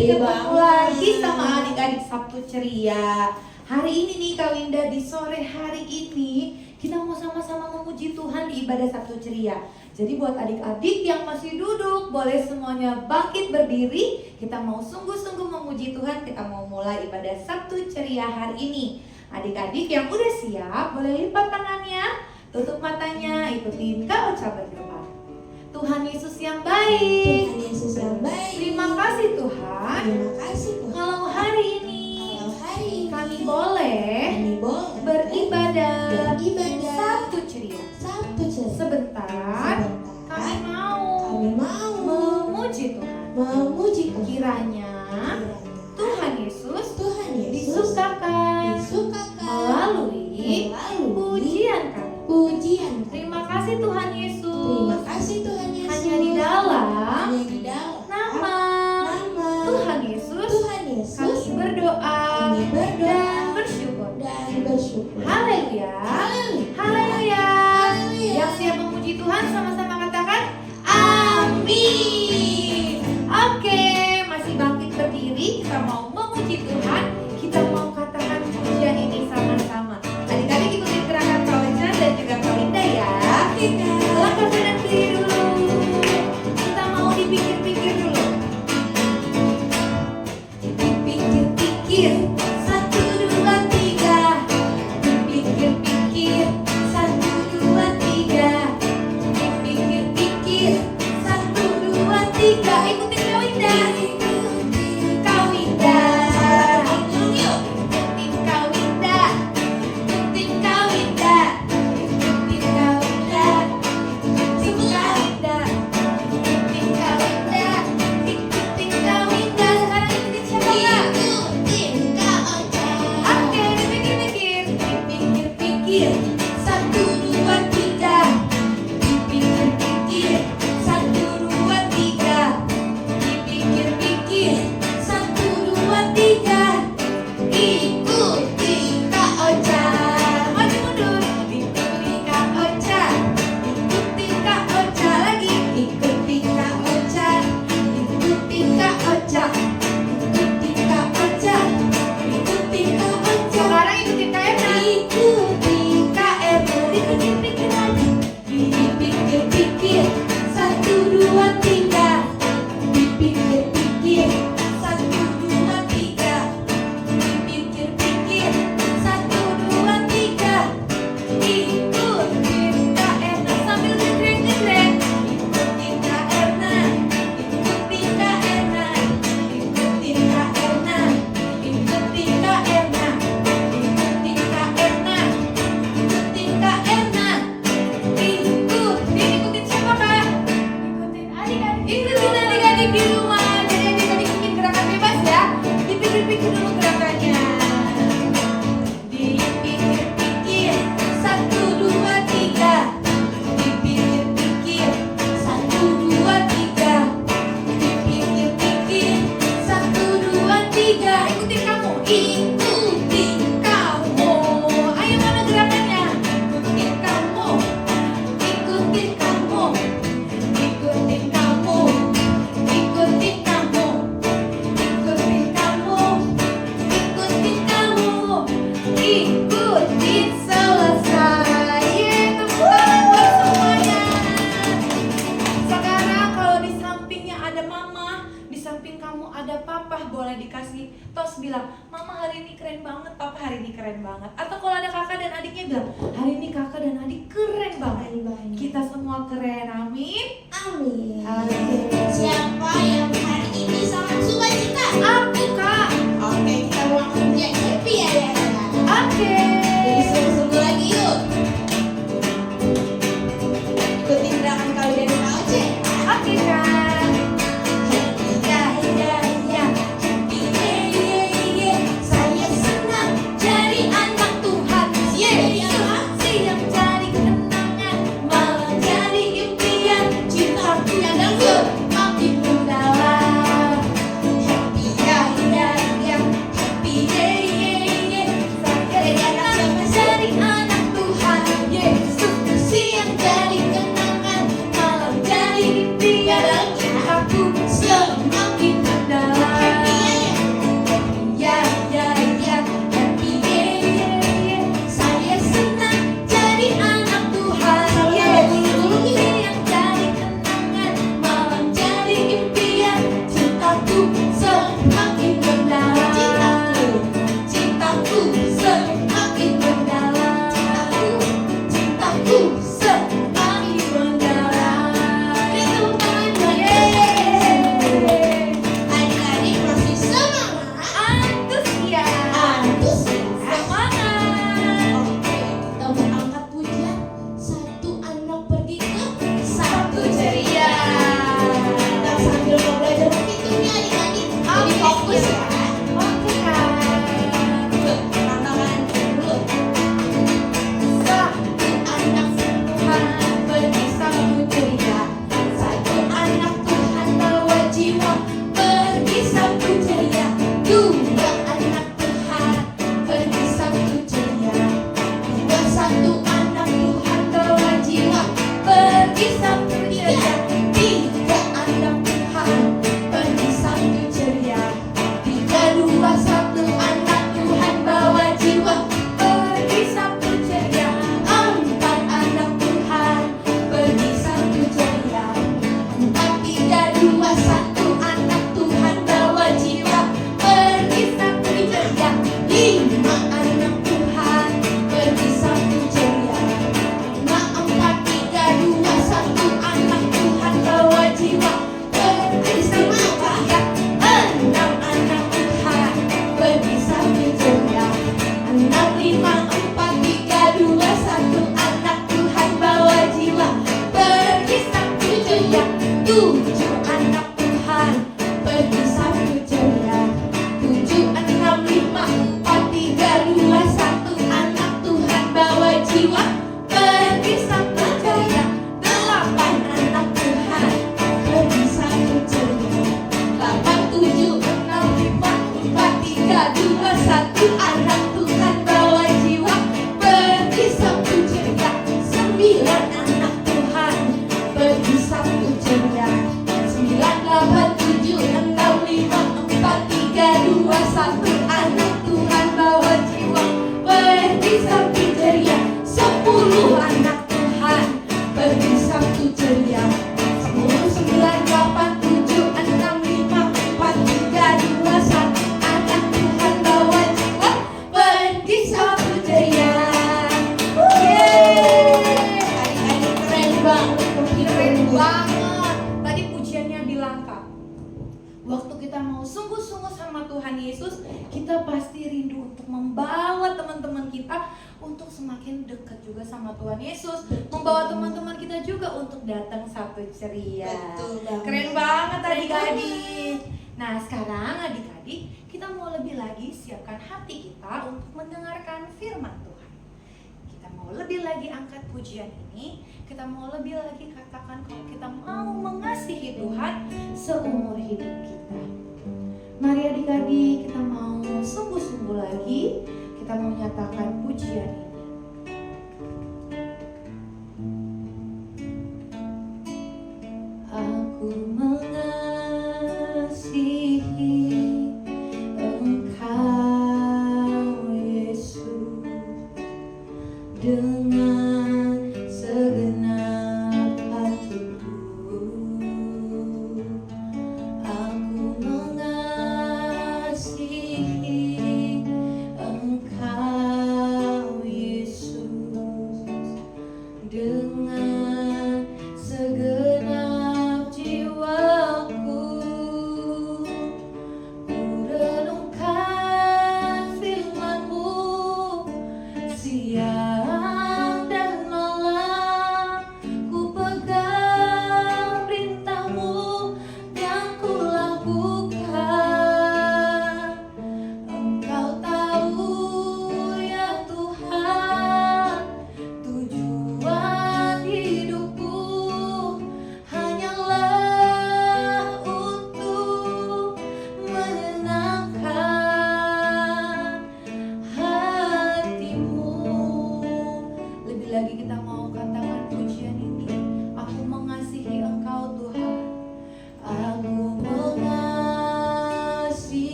ketemu lagi sama adik-adik Sabtu Ceria. Hari ini nih Kak Winda, di sore hari ini kita mau sama-sama memuji Tuhan di ibadah Sabtu Ceria. Jadi buat adik-adik yang masih duduk, boleh semuanya bangkit berdiri. Kita mau sungguh-sungguh memuji Tuhan. Kita mau mulai ibadah Sabtu Ceria hari ini. Adik-adik yang udah siap, boleh lipat tangannya, tutup matanya, ikutin Kak Ocha berdoa. Tuhan Yesus yang baik, Tuhan Yesus yang baik. terima kasih Tuhan. Terima kasih Tuhan. Kalau hari ini kami boleh beribadah Sabtu Ceria. Sebentar, kami mau memuji Tuhan. Kiranya Tuhan Yesus disukakan melalui pujian kami. Terima kasih Tuhan Yesus. Hanya di dalam nama Tuhan Yesus kami berdoa dan bersyukur. Haleluya. Haleluya. Yang siap memuji Tuhan sama-sama katakan amin. Oke, masih bangkit berdiri. Kita mau memuji Tuhan. Kita mau katakan pujian ini sama-sama. Adik-adik ikutin gerakan Kak Ocha dan juga Kak Winda ya. Langkah kanan kiri dulu. Kita mau dipikir-pikir dulu. Dipikir-pikir. 1, 2, 3. Dipikir-pikir. 1, 2, 3. Dipikir-pikir. 1, 2, 3. Ikutin Kak Winda. Kak Winda. Ikutin Kak Winda. Ikutin Kak Winda. Ikutin Kak Winda. Ikutin Kak Winda. Ikutin Kak Winda. Ikutin Kak Winda. Sekarang ikutin siapa Kak? Oke, dipikir-pikir. Dipikir-pikir. 1, 2, 3. Dipikir-pikir. 1, 2, 3. Dipikir-pikir. 1, 2, 3. Ikuti Kak Ocha. Maju mundur. Ikuti Kak Ocha. Ikuti Kak Ocha lagi. Ikuti Kak Ocha. Ikuti Kak Ocha. Ikuti Kak Ocha. Ikuti Kak Ocha. Sekarang ikuti Kak Erna. Ikuti Kak Erna. Dipikir-pikir lagi. Dipikir-pikir. 1, 2, 3. Dipikir-pikir. 1, 2, 3. Dipikir-pikir. 1, 2, 3. Ikutin Kak Erna sambil ngegrek-ngegrek. Ikutin Kak Erna. Ikutin Kak Erna. Ikutin Kak Erna. Ikutin Kak Erna. Ikutin Kak Erna. Ikutin Kak Erna. Ikutin siapa Kak? Ikutin adik-adik. Ikutin adik-adik di rumah. Jadi adik-adik bikin gerakan bebas ya. Dipikir-pikir dulu gerakannya. Dipikir-pikir. 1, 2, 3. Dipikir-pikir. 1, 2, 3. Dipikir-pikir. 1, 2, 3. Ikutin kamu. Ikutin kamu. Ayo mana gerakannya? Ikutin kamu. Ikutin kamu. Ikutin kamu. Ikutin kamu. Ikutin kamu. Ikutin kamu. Ikutin selesai. Tepuk tangan buat semuanya. Sekarang kalau di sampingnya ada mama, di samping kamu ada papa, boleh dikasih tos bilang, mama hari ini keren banget, papa hari ini keren banget. Atau kalau ada kakak dan adiknya bilang, hari ini kakak dan adik keren banget. Kita semua keren, amin. Amin. Amin. Siapa yang hari ini sangat sukacita? Aku Kak. Oke, kita mau pujian happy ya. Oke. Jadi sungguh-sungguh lagi yuk. Ikutin gerakan kau dan Kak Ocha ya. Oke Kak. Saya senang jadi anak Tuhan. Siap jadi kenangan, malah jadi impian cintaku yang dalam. 7 anak Tuhan pergi satu ceria. 7, 6, 5, 4, 3, 2, 1. Anak Tuhan bawa jiwa pergi satu ceria. 8 anak Tuhan pergi satu ceria. 8, 7, 6, 5, 4, 3, 2, 1. Anak Tuhan bawa jiwa pergi satu ceria. 9 anak Tuhan pergi satu ceria. 9, 8, 7, 6, 5, 4, 3, 2, 1. Anak Tuhan bawa jiwa pergi satu ceria. 10 anak Tuhan pergi satu ceria. 10, 9, 8, 7, 6, 5, 4, 3, 2, 1. Anak Tuhan bawa jiwa pergi satu ceria. Yeay, adik-adik keren banget, keren banget. Tadi pujiannya bilang Kak, waktu kita mau sungguh-sungguh sama Tuhan Yesus, kita pasti rindu untuk membawa teman-teman kita untuk semakin dekat juga sama Tuhan Yesus, membawa teman-teman kita juga untuk datang satu ceria. Betul banget. Keren banget adik-adik. Nah sekarang adik-adik, kita mau lebih lagi siapkan hati kita untuk mendengarkan firman Tuhan. Kita mau lebih lagi angkat pujian ini, kita mau lebih lagi katakan kalau kita mau mengasihi Tuhan seumur hidup kita. Mari adik-adik, kita mau sungguh-sungguh lagi, kita mau nyatakan pujian ini. Aku mengasihi Engkau Yesus dengan segenap hatiku. Aku mengasihi Engkau Yesus dengan segenap jiwa.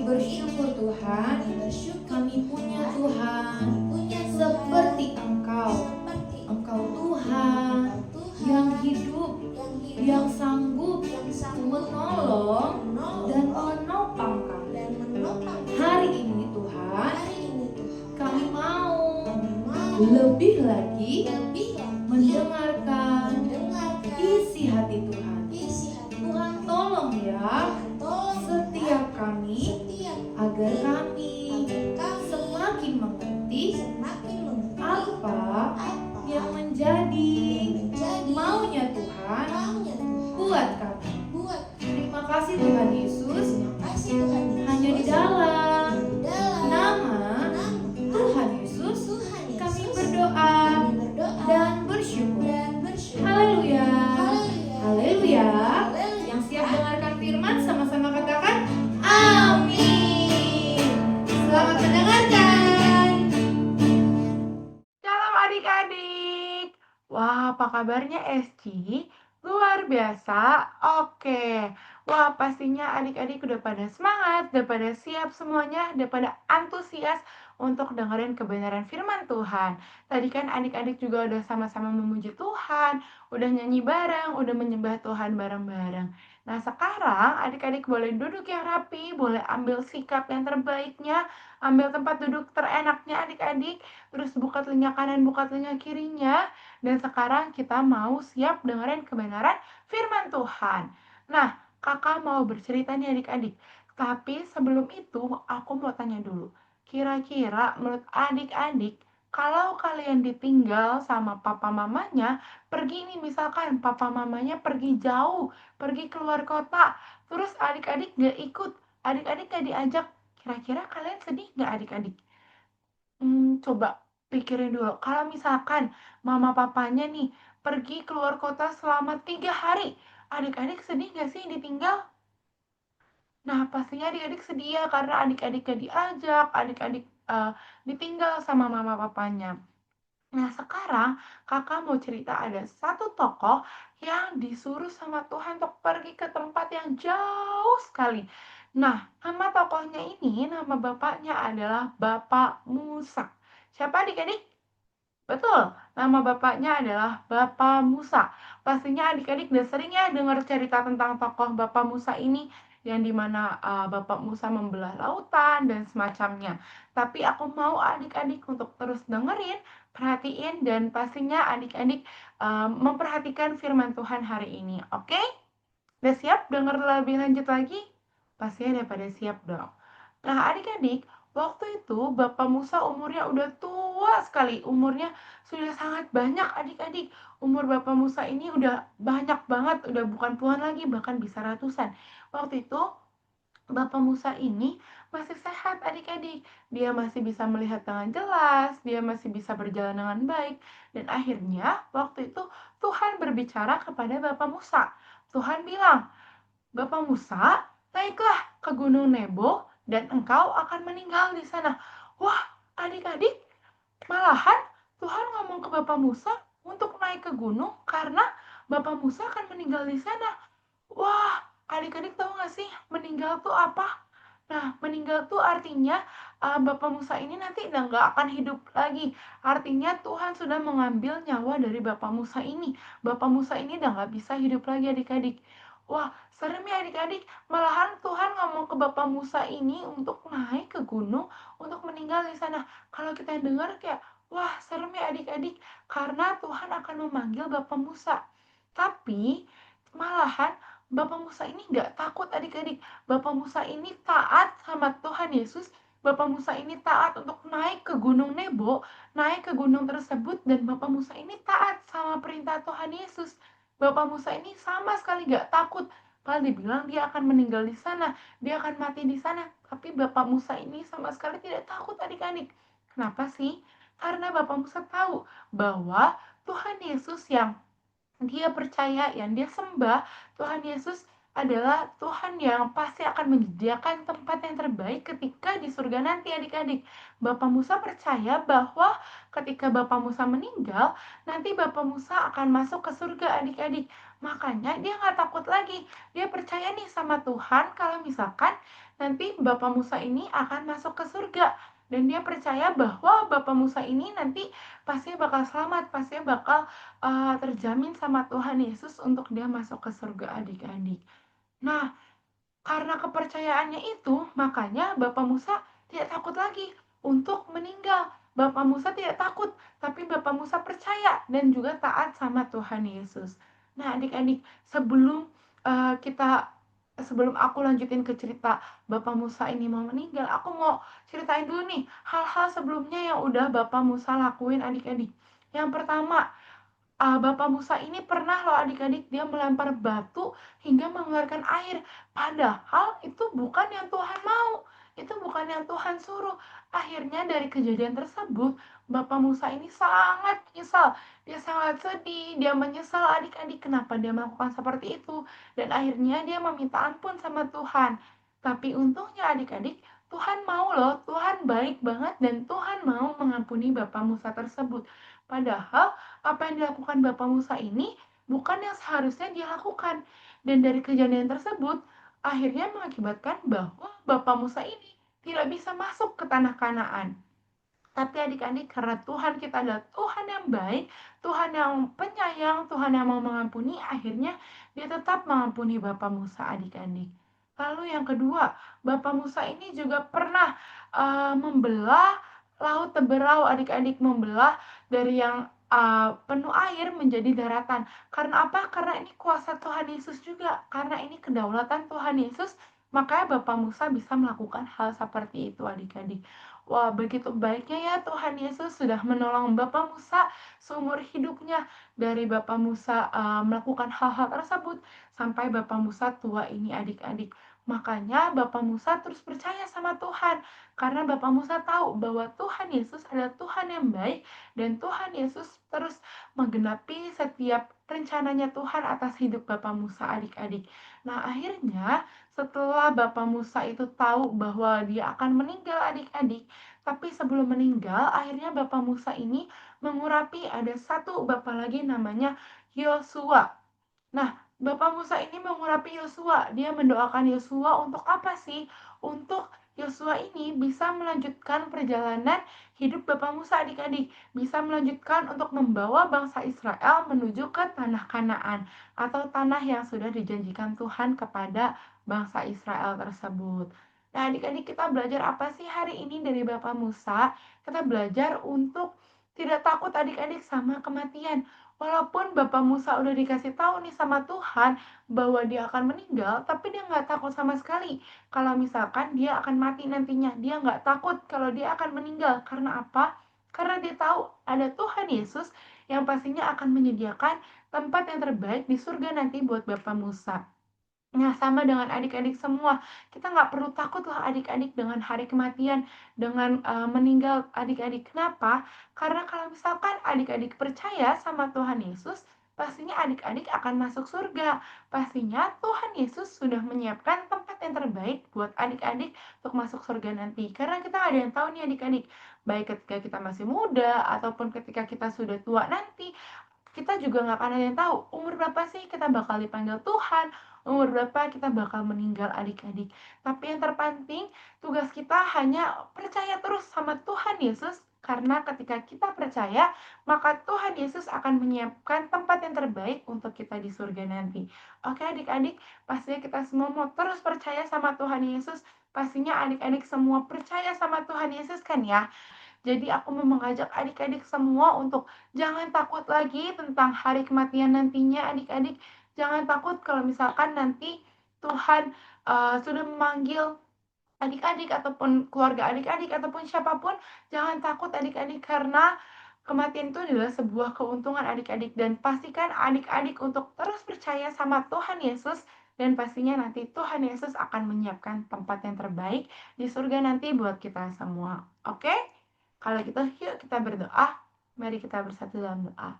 bersyukur Tuhan, Kami bersyukur kami punya Tuhan. Tuhan, Kami punya Tuhan. seperti Engkau. Seperti Engkau Tuhan, Tuhan yang hidup, yang hidup, yang sanggup yang sanggup menolong dan menopang kami. dan menopang Hari ini Tuhan, hari ini Tuhan. kami mau Kami mau lebih lagi lebih lagi mendengarkan mendengarkan isi hati Tuhan. isi hati Tuhan tolong ya Tuhan. Tolong setiap kami setiap agar kami agar kami semakin mengerti semakin mengerti apa apa yang menjadi yang menjadi maunya Tuhan maunya Tuhan buat kami. buat Terima kasih Tuhan Yesus, terima kasih Tuhan Yesus. hanya di dalam dalam nama nama Tuhan Yesus Tuhan Yesus kami berdoa kami berdoa dan bersyukur. dan bersyukur. Haleluya. Haleluya. Haleluya. Haleluya. Yang siap dengarkan firman sama-sama katakan amin. Selamat mendengarkan. Shalom adik-adik. Wah, apa kabarnya Esci? Luar biasa. Oke. Wah, pastinya adik-adik udah pada semangat, udah pada siap semuanya, udah pada antusias untuk dengerin kebenaran firman Tuhan. Tadi kan adik-adik juga udah sama-sama memuji Tuhan, udah nyanyi bareng, udah menyembah Tuhan bareng-bareng. Nah, sekarang adik-adik boleh duduk yang rapi, boleh ambil sikap yang terbaiknya, ambil tempat duduk terenaknya adik-adik. Terus buka telinga kanan, buka telinga kirinya. Dan sekarang kita mau siap dengerin kebenaran firman Tuhan. Nah, kakak mau bercerita nih adik-adik. Tapi sebelum itu, aku mau tanya dulu. Kira-kira menurut adik-adik, kalau kalian ditinggal sama papa mamanya, pergi nih misalkan papa mamanya pergi jauh, pergi keluar kota, terus adik-adik gak ikut, adik-adik gak diajak, kira-kira kalian sedih gak adik-adik? Coba pikirin dulu, kalau misalkan mama papanya nih pergi keluar kota selama 3 hari, adik-adik sedih nggak sih ditinggal? Nah, pastinya adik-adik sedih ya, karena adik-adik gak diajak, adik-adik ditinggal sama mama papanya. Nah, sekarang kakak mau cerita ada satu tokoh yang disuruh sama Tuhan untuk pergi ke tempat yang jauh sekali. Nah, nama tokohnya ini, nama bapaknya adalah Bapak Musa. Siapa adik-adik? Betul, nama bapaknya adalah Bapak Musa. Pastinya adik-adik udah sering ya dengar cerita tentang tokoh Bapak Musa ini, yang dimana Bapak Musa membelah lautan dan semacamnya. Tapi aku mau adik-adik untuk terus dengerin, perhatiin, dan pastinya adik-adik memperhatikan firman Tuhan hari ini. Oke? Udah siap denger lebih lanjut lagi? Pastinya udah pada siap dong. Nah, adik-adik, waktu itu Bapak Musa umurnya udah tua sekali. Umurnya sudah sangat banyak adik-adik. Umur Bapak Musa ini udah banyak banget, udah bukan puluhan lagi, bahkan bisa ratusan. Waktu itu Bapak Musa ini masih sehat adik-adik. Dia masih bisa melihat dengan jelas, dia masih bisa berjalan dengan baik. Dan akhirnya waktu itu Tuhan berbicara kepada Bapak Musa. Tuhan bilang, Bapak Musa, naiklah ke Gunung Nebo dan engkau akan meninggal di sana. Wah, adik-adik, malahan Tuhan ngomong ke Bapak Musa untuk naik ke gunung karena Bapak Musa akan meninggal di sana. Wah, adik-adik tahu nggak sih meninggal tuh apa? Nah, meninggal tuh artinya Bapak Musa ini nanti udah nggak akan hidup lagi. Artinya Tuhan sudah mengambil nyawa dari Bapak Musa ini. Bapak Musa ini udah nggak bisa hidup lagi adik-adik. Wah, serem ya adik-adik. Malahan Tuhan ngomong ke Bapak Musa ini untuk naik ke gunung untuk meninggal di sana. Kalau kita dengar kayak, wah serem ya adik-adik. Karena Tuhan akan memanggil Bapak Musa. Tapi malahan Bapak Musa ini nggak takut adik-adik. Bapak Musa ini taat sama Tuhan Yesus. Bapak Musa ini taat untuk naik ke Gunung Nebo, naik ke gunung tersebut, dan Bapak Musa ini taat sama perintah Tuhan Yesus. Bapak Musa ini sama sekali nggak takut. Kalau dibilang dia akan meninggal di sana, dia akan mati di sana. Tapi Bapak Musa ini sama sekali tidak takut adik-adik. Kenapa sih? Karena Bapak Musa tahu bahwa Tuhan Yesus yang dia percaya, yang dia sembah, Tuhan Yesus adalah Tuhan yang pasti akan menyediakan tempat yang terbaik ketika di surga nanti adik-adik. Bapak Musa percaya bahwa ketika Bapak Musa meninggal, nanti Bapak Musa akan masuk ke surga adik-adik. Makanya dia nggak takut lagi. Dia percaya nih sama Tuhan kalau misalkan nanti Bapak Musa ini akan masuk ke surga. Dan dia percaya bahwa Bapak Musa ini nanti pasti bakal selamat, pasti bakal terjamin sama Tuhan Yesus untuk dia masuk ke surga adik-adik. Nah, karena kepercayaannya itu, makanya Bapak Musa tidak takut lagi untuk meninggal. Bapak Musa tidak takut, tapi Bapak Musa percaya dan juga taat sama Tuhan Yesus. Nah, adik-adik, sebelum aku lanjutin ke cerita Bapak Musa ini mau meninggal, aku mau ceritain dulu nih hal-hal sebelumnya yang udah Bapak Musa lakuin adik-adik. Yang pertama, Bapak Musa ini pernah loh adik-adik dia melempar batu hingga mengeluarkan air. Padahal itu bukan yang Tuhan mau, itu bukan yang Tuhan suruh. Akhirnya dari kejadian tersebut, Bapak Musa ini sangat menyesal. Dia sangat sedih, dia menyesal adik-adik kenapa dia melakukan seperti itu. Dan akhirnya dia meminta ampun sama Tuhan. Tapi untungnya adik-adik, Tuhan mau loh, Tuhan baik banget dan Tuhan mau mengampuni Bapak Musa tersebut. Padahal apa yang dilakukan Bapak Musa ini bukan yang seharusnya dia lakukan. Dan dari kejadian tersebut, akhirnya mengakibatkan bahwa Bapak Musa ini tidak bisa masuk ke tanah Kanaan. Tapi adik-adik, karena Tuhan kita adalah Tuhan yang baik, Tuhan yang penyayang, Tuhan yang mau mengampuni, akhirnya dia tetap mengampuni Bapak Musa adik-adik. Lalu yang kedua, Bapak Musa ini juga pernah membelah laut Teberau adik-adik, membelah dari yang penuh air menjadi daratan. Karena apa? Karena ini kuasa Tuhan Yesus juga, karena ini kedaulatan Tuhan Yesus, makanya Bapak Musa bisa melakukan hal seperti itu adik-adik. Wah, begitu baiknya ya Tuhan Yesus sudah menolong Bapak Musa seumur hidupnya. Dari Bapak Musa melakukan hal-hal tersebut sampai Bapak Musa tua ini adik-adik. Makanya Bapak Musa terus percaya sama Tuhan. Karena Bapak Musa tahu bahwa Tuhan Yesus adalah Tuhan yang baik dan Tuhan Yesus terus menggenapi setiap rencananya Tuhan atas hidup Bapak Musa adik-adik. Nah, akhirnya setelah Bapak Musa itu tahu bahwa dia akan meninggal adik-adik, tapi sebelum meninggal, akhirnya Bapak Musa ini mengurapi ada satu bapak lagi namanya Yosua. Nah, Bapak Musa ini mengurapi Yosua. Dia mendoakan Yosua untuk apa sih? Untuk Yosua ini bisa melanjutkan perjalanan hidup Bapak Musa adik-adik. Bisa melanjutkan untuk membawa bangsa Israel menuju ke tanah Kanaan atau tanah yang sudah dijanjikan Tuhan kepada bangsa Israel tersebut. Nah, adik-adik kita belajar apa sih hari ini dari Bapak Musa? Kita belajar untuk tidak takut adik-adik sama kematian. Walaupun Bapak Musa udah dikasih tahu nih sama Tuhan bahwa dia akan meninggal, tapi dia nggak takut sama sekali. Kalau misalkan dia akan mati nantinya, dia nggak takut kalau dia akan meninggal. Karena apa? Karena dia tahu ada Tuhan Yesus yang pastinya akan menyediakan tempat yang terbaik di surga nanti buat Bapak Musa. Nah, sama dengan adik-adik semua, kita nggak perlu takut lah adik-adik dengan hari kematian, dengan meninggal adik-adik. Kenapa? Karena kalau misalkan adik-adik percaya sama Tuhan Yesus, pastinya adik-adik akan masuk surga. Pastinya Tuhan Yesus sudah menyiapkan tempat yang terbaik buat adik-adik untuk masuk surga nanti. Karena kita nggak ada yang tahu nih adik-adik, baik ketika kita masih muda ataupun ketika kita sudah tua nanti, kita juga nggak akan ada yang tahu umur berapa sih kita bakal dipanggil Tuhan, umur berapa kita bakal meninggal adik-adik. Tapi yang terpenting, tugas kita hanya percaya terus sama Tuhan Yesus, karena ketika kita percaya, maka Tuhan Yesus akan menyiapkan tempat yang terbaik untuk kita di surga nanti. Oke adik-adik, pastinya kita semua mau terus percaya sama Tuhan Yesus. Pastinya adik-adik semua percaya sama Tuhan Yesus kan ya? Jadi aku mau mengajak adik-adik semua untuk jangan takut lagi tentang hari kematian nantinya adik-adik. Jangan takut kalau misalkan nanti Tuhan sudah memanggil adik-adik ataupun keluarga adik-adik ataupun siapapun, jangan takut adik-adik karena kematian itu adalah sebuah keuntungan adik-adik dan pastikan adik-adik untuk terus percaya sama Tuhan Yesus dan pastinya nanti Tuhan Yesus akan menyiapkan tempat yang terbaik di surga nanti buat kita semua. Oke? Kalau gitu yuk kita berdoa. Mari kita bersatu dalam doa.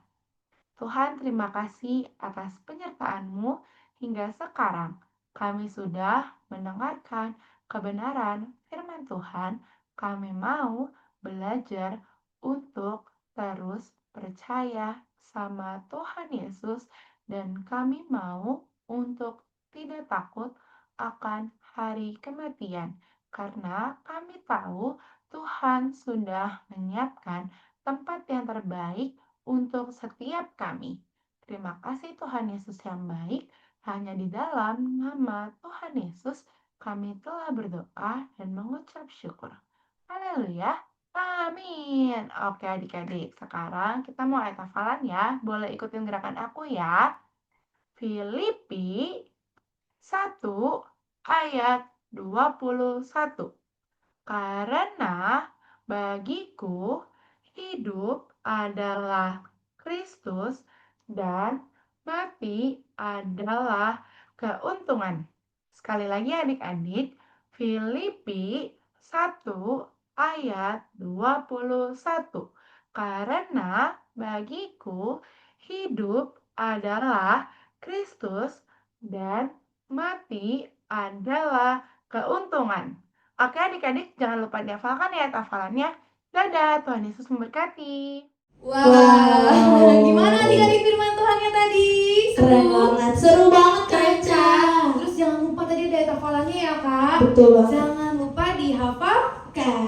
Tuhan, terima kasih atas penyertaan-Mu hingga sekarang. Kami sudah mendengarkan kebenaran firman Tuhan. Kami mau belajar untuk terus percaya sama Tuhan Yesus dan kami mau untuk tidak takut akan hari kematian, karena kami tahu Tuhan sudah menyiapkan tempat yang terbaik untuk setiap kami. Terima kasih Tuhan Yesus yang baik, hanya di dalam nama Tuhan Yesus kami telah berdoa dan mengucap syukur. Haleluya. Amin. Oke adik-adik, sekarang kita mau ayat hafalan ya. Boleh ikutin gerakan aku ya. Filipi 1 ayat 21. Karena bagiku hidup adalah Kristus dan mati adalah keuntungan. Sekali lagi adik-adik, Filipi 1 ayat 21. Karena bagiku hidup adalah Kristus dan mati adalah keuntungan. Oke adik-adik, jangan lupa dihafalkan ya hafalannya. Dadah, Tuhan Yesus memberkati. Wah, gimana adik-adik firman Tuhannya tadi? Keren banget, seru banget Kak Eca. Terus jangan lupa tadi ada ayat hafalannya ya Kak. Betul banget. Jangan lupa dihafalkan.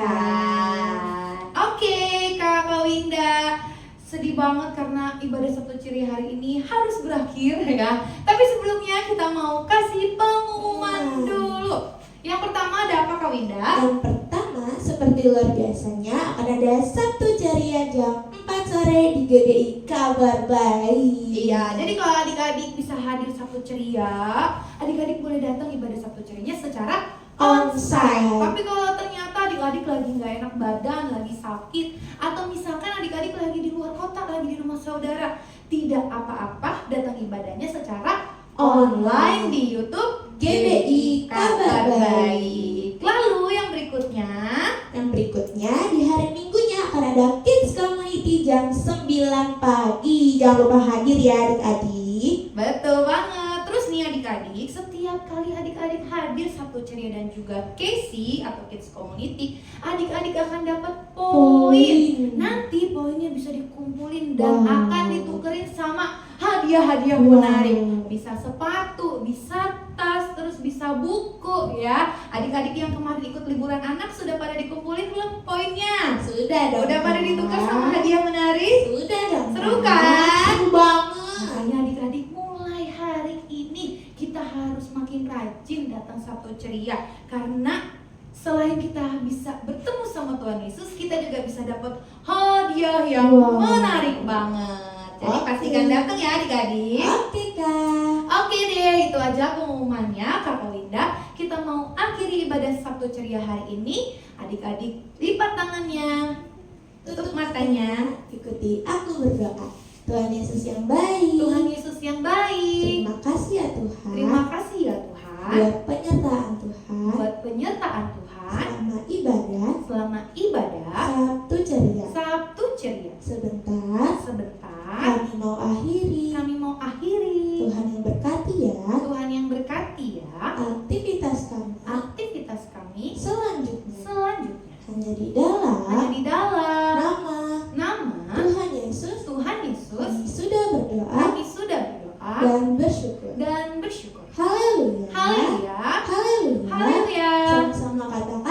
Oke, Kak Winda. Sedih banget karena ibadah Sabtu Ceria hari ini harus berakhir ya. Tapi sebelumnya kita mau kasih pengumuman dulu. Yang pertama ada apa Kak Winda? Yang pertama, seperti luar biasanya akan ada Sabtu Ceria jam 4 sore di GDI Kabar Baik. Iya, jadi kalau adik-adik bisa hadir Sabtu Ceria, adik-adik boleh datang ibadah Sabtu Cerianya secara onsite. Tapi kalau ternyata adik-adik lagi nggak enak badan, lagi sakit, atau misalkan adik-adik lagi di luar kota, lagi di rumah saudara, tidak apa-apa, datang ibadahnya secara online di YouTube GBI Kabar Baik. Lalu yang berikutnya, Yang berikutnya di hari Minggunya akan ada Kids Community jam 9 pagi. Jangan lupa hadir ya adik-adik. betul banget. Terus nih adik-adik, setiap kali adik-adik hadir Sabtu Ceria dan juga KC atau Kids Community, adik-adik akan dapat poin. Nanti poinnya bisa dikumpulin dan Wow. akan ditukerin sama hadiah-hadiah Wow. menarik. Bisa sepatu, bisa tas, terus bisa buku ya. Adik-adik yang kemarin ikut liburan anak sudah pada dikumpulin belum poinnya? Sudah dong. Udah pada Kak. ditukar sama hadiah menarik? Sudah dong. Seru Kak. kan? Seru banget. Makanya adik-adik mulai hari ini kita harus makin rajin datang Sabtu Ceria, karena selain kita bisa bertemu sama Tuhan Yesus, kita juga bisa dapat hadiah yang Wow. menarik banget. Jadi Oke. pastikan datang ya adik-adik. Oke Kak. Oke deh, itu aja pengumumannya Kakak Winda. Kita mau akhiri ibadah Sabtu Ceria hari ini. Adik-adik lipat tangannya, tutup matanya. Ikuti aku berdoa. Tuhan Yesus yang baik. Tuhan Yesus yang baik. Terima kasih ya Tuhan. Terima kasih ya Tuhan buat penyertaan Tuhan. buat penyertaan Tuhan Selama ibadah selama ibadah Sabtu Ceria. Sabtu Ceria. Sebentar Kami mau akhiri. mau akhiri. Tuhan yang berkati ya Tuhan yang berkati ya aktivitas kami aktivitas kami selanjutnya. selanjutnya. Hanya di Hanya dalam di dalam nama nama Tuhan Yesus Tuhan Yesus kami sudah berdoa kami sudah berdoa dan bersyukur. dan bersyukur. Haleluya. Haleluya. Haleluya. Haleluya. Sama-sama katakan